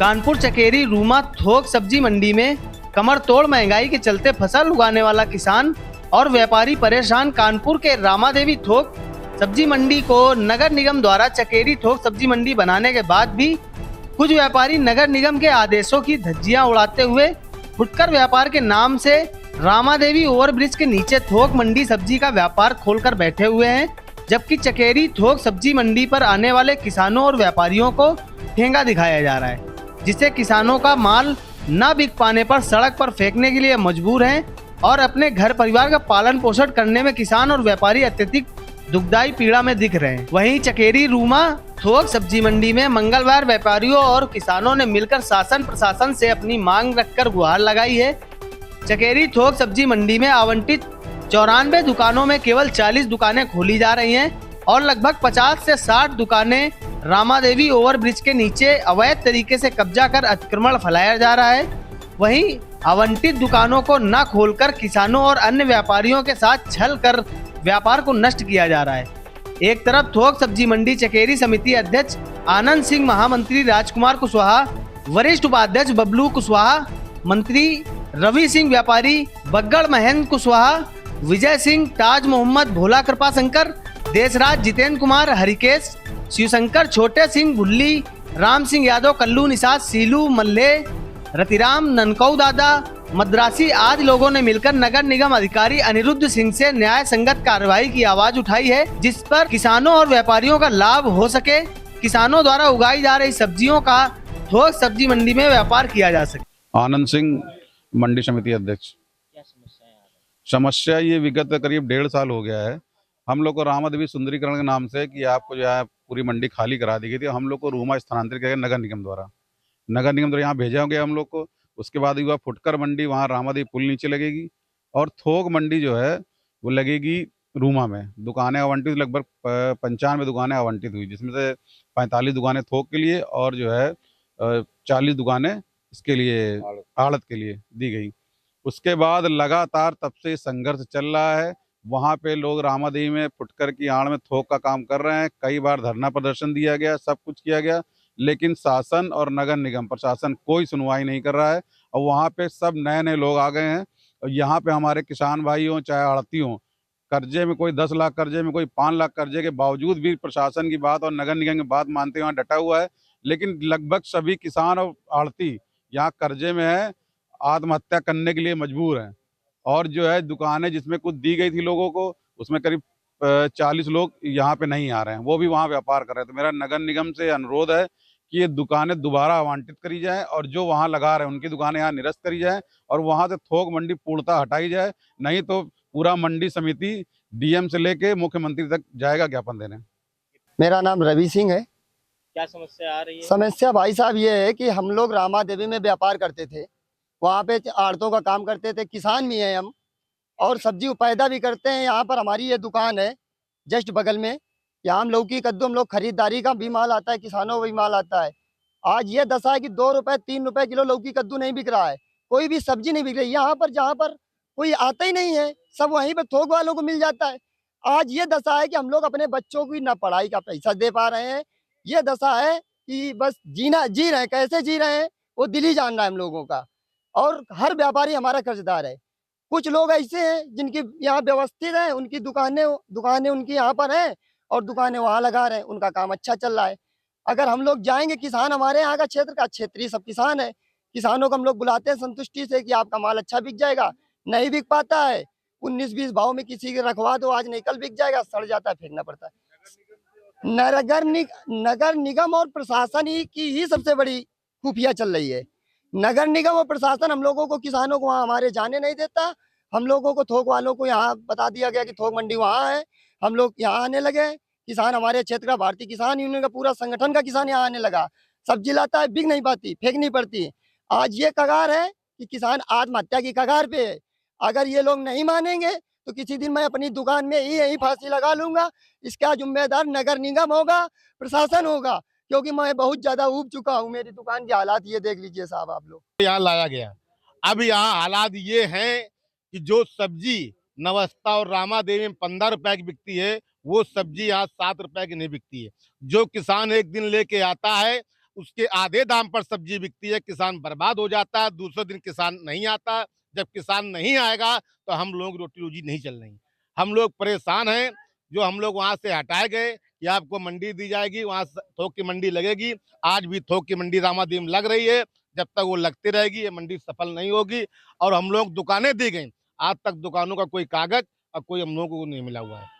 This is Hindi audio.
कानपुर चकेरी रूमा थोक सब्जी मंडी में कमर तोड़ महंगाई के चलते फसल उगाने वाला किसान और व्यापारी परेशान। कानपुर के रामादेवी थोक सब्जी मंडी को नगर निगम द्वारा चकेरी थोक सब्जी मंडी बनाने के बाद भी कुछ व्यापारी नगर निगम के आदेशों की धज्जियां उड़ाते हुए फुटकर व्यापार के नाम से रामादेवी ओवरब्रिज के नीचे थोक मंडी सब्जी का व्यापार खोलकर बैठे हुए हैं, जबकि चकेरी थोक सब्जी मंडी पर आने वाले किसानों और व्यापारियों को ठेंगा दिखाया जा रहा है, जिससे किसानों का माल न बिक पाने पर सड़क पर फेंकने के लिए मजबूर हैं और अपने घर परिवार का पालन पोषण करने में किसान और व्यापारी अत्यधिक दुखदायी पीड़ा में दिख रहे हैं। वहीं चकेरी रूमा थोक सब्जी मंडी में मंगलवार व्यापारियों और किसानों ने मिलकर शासन प्रशासन से अपनी मांग रखकर गुहार लगाई है। चकेरी थोक सब्जी मंडी में आवंटित 94 दुकानों में केवल 40 दुकानें खोली जा रही हैं और लगभग 50 से 60 दुकानें रामादेवी ओवरब्रिज के नीचे अवैध तरीके से कब्जा कर अतिक्रमण फैलाया जा रहा है। वहीं आवंटित दुकानों को न खोलकर किसानों और अन्य व्यापारियों के साथ छल कर व्यापार को नष्ट किया जा रहा है। एक तरफ थोक सब्जी मंडी चकेरी समिति अध्यक्ष आनंद सिंह, महामंत्री राजकुमार कुशवाहा, वरिष्ठ उपाध्यक्ष बबलू कुशवाहा, मंत्री रवि सिंह, व्यापारी बग्गड़ महेंद्र कुशवाहा, विजय सिंह, ताज मोहम्मद, भोला कृपा शंकर, देशराज, जितेंद्र कुमार, हरिकेश, शिवशंकर, छोटे सिंह, भुल्ली, राम सिंह यादव, कल्लू निषाद, सीलू, मल्ले, रतिराम, ननकऊ दादा, मद्रासी आदि लोगों ने मिलकर नगर निगम अधिकारी अनिरुद्ध सिंह से न्याय संगत कार्रवाई की आवाज उठाई है, जिस पर किसानों और व्यापारियों का लाभ हो सके, किसानों द्वारा उगाई जा रही सब्जियों का थोक सब्जी मंडी में व्यापार किया जा सके। आनंद सिंह, मंडी समिति अध्यक्ष। क्या समस्या है? समस्या ये विगत करीब 1.5 साल हो गया है। हम लोग को रामादेवी सुंदरीकरण के नाम से कि आपको जो है पूरी मंडी खाली करा दी गई थी। हम लोग को रूमा स्थानांतरित किया गया नगर निगम द्वारा यहाँ भेजा गया हम लोग को। उसके बाद हुआ फुटकर मंडी, वहाँ रामादेवी पुल नीचे लगेगी और थोक मंडी जो है वो लगेगी रूमा में। दुकानें आवंटित लगभग 95 दुकानें आवंटित हुई, जिसमें से 45 दुकानें थोक के लिए और जो है 40 दुकानें इसके लिए आड़त के लिए दी गई। उसके बाद लगातार तब से संघर्ष चल रहा है। वहाँ पे लोग रामादेवी में फुटकर की आड़ में थोक का काम कर रहे हैं। कई बार धरना प्रदर्शन दिया गया, सब कुछ किया गया, लेकिन शासन और नगर निगम प्रशासन कोई सुनवाई नहीं कर रहा है। और वहाँ पे सब नए नए लोग आ गए हैं और यहाँ पे हमारे किसान भाई हों चाहे आड़ती हों, कर्जे में कोई 10 लाख कर्जे में, कोई 5 लाख कर्जे के बावजूद भी प्रशासन की बात और नगर निगम की बात मानते हुए डटा हुआ है। लेकिन लगभग सभी किसान और आड़ती यहाँ कर्जे में है, आत्महत्या करने के लिए मजबूर हैं। और जो है दुकानें जिसमें कुछ दी गई थी लोगों को, उसमें करीब 40 लोग यहाँ पे नहीं आ रहे हैं, वो भी वहाँ व्यापार कर रहे हैं। तो मेरा नगर निगम से अनुरोध है कि ये दुकानें दोबारा आवंटित करी जाएं और जो वहाँ लगा रहे हैं उनकी दुकानें यहाँ निरस्त करी जाएं और वहाँ से थोक मंडी पूर्णतः हटाई जाए। नहीं तो पूरा मंडी समिति डीएम से लेके मुख्यमंत्री तक जाएगा ज्ञापन देने। मेरा नाम रवि सिंह है। क्या समस्या आ रही है? समस्या भाई साहब ये है कि हम लोग रामादेवी में व्यापार करते थे, वहाँ पे आड़तों का काम करते थे, किसान भी हैं हम और सब्जी पैदा भी करते हैं। यहाँ पर हमारी ये दुकान है जस्ट बगल में, यहाँ हम लौकी कद्दू हम लोग खरीदारी का भी माल आता है, किसानों का भी माल आता है। आज ये दशा है कि 2 रुपए 3 रुपए किलो लौकी कद्दू नहीं बिक रहा है, कोई भी सब्जी नहीं बिक रही यहाँ पर। जहाँ पर कोई आता ही नहीं है, सब वहीं पर थोक वालों को मिल जाता है। आज ये दशा है कि हम लोग अपने बच्चों की ना पढ़ाई का पैसा दे पा रहे हैं। ये दशा है कि बस जी रहे हैं, कैसे जी रहे हैं वो दिल ही जान रहा है हम लोगों का। और हर व्यापारी हमारा कर्जदार है। कुछ लोग ऐसे हैं जिनकी यहाँ व्यवस्थित है, उनकी दुकानें उनकी यहाँ पर हैं और दुकानें वहाँ लगा रहे हैं, उनका काम अच्छा चल रहा है। अगर हम लोग जाएंगे, किसान हमारे यहाँ का क्षेत्रीय सब किसान है, किसानों को हम लोग बुलाते हैं संतुष्टि से कि आपका माल अच्छा बिक जाएगा। नहीं बिक पाता है, 19-20 भाव में किसी के रखवा दो, आज नहीं कल बिक जाएगा, सड़ जाता है, फेंकना पड़ता है। नगर निगम और प्रशासन की ही सबसे बड़ी खुफिया चल रही है। नगर निगम और प्रशासन हम लोगों को, किसानों को वहाँ हमारे जाने नहीं देता। हम लोगों को, थोक वालों को यहाँ बता दिया गया कि थोक मंडी वहाँ है, हम लोग यहाँ आने लगे। किसान हमारे क्षेत्र का, भारतीय किसान यूनियन का पूरा संगठन का किसान यहाँ आने लगा। सब्जी लाता है, बिक नहीं पाती, फेंकनी पड़ती है। आज ये कगार है कि किसान आत्महत्या की कगार पे है। अगर ये लोग नहीं मानेंगे तो किसी दिन मैं अपनी दुकान में ही यही फांसी लगा लूंगा। इसका जिम्मेदार नगर निगम होगा, प्रशासन होगा, क्योंकि मैं बहुत ज्यादा ऊब चुका हूँ। मेरी दुकान के हालात ये देख लीजिए साहब आप लोग। यहाँ लाया गया, अब यहाँ हालात ये हैं कि जो सब्जी नवस्था और रामादेवी में 15 रुपए की बिकती है, वो सब्जी यहाँ 7 रुपए की नहीं बिकती है। जो किसान एक दिन लेके आता है, उसके आधे दाम पर सब्जी बिकती है, किसान बर्बाद हो जाता है, दूसरे दिन किसान नहीं आता। जब किसान नहीं आएगा तो हम लोगों की रोटी रोजी नहीं चल रही। हम लोग परेशान हैं। जो हम लोग वहाँ से हटाए गए कि आपको मंडी दी जाएगी, वहाँ थोक की मंडी लगेगी। आज भी थोक की मंडी रामादेवी में लग रही है। जब तक वो लगती रहेगी ये मंडी सफल नहीं होगी। और हम लोग दुकानें दी गई, आज तक दुकानों का कोई कागज और कोई हम लोगों को नहीं मिला हुआ है।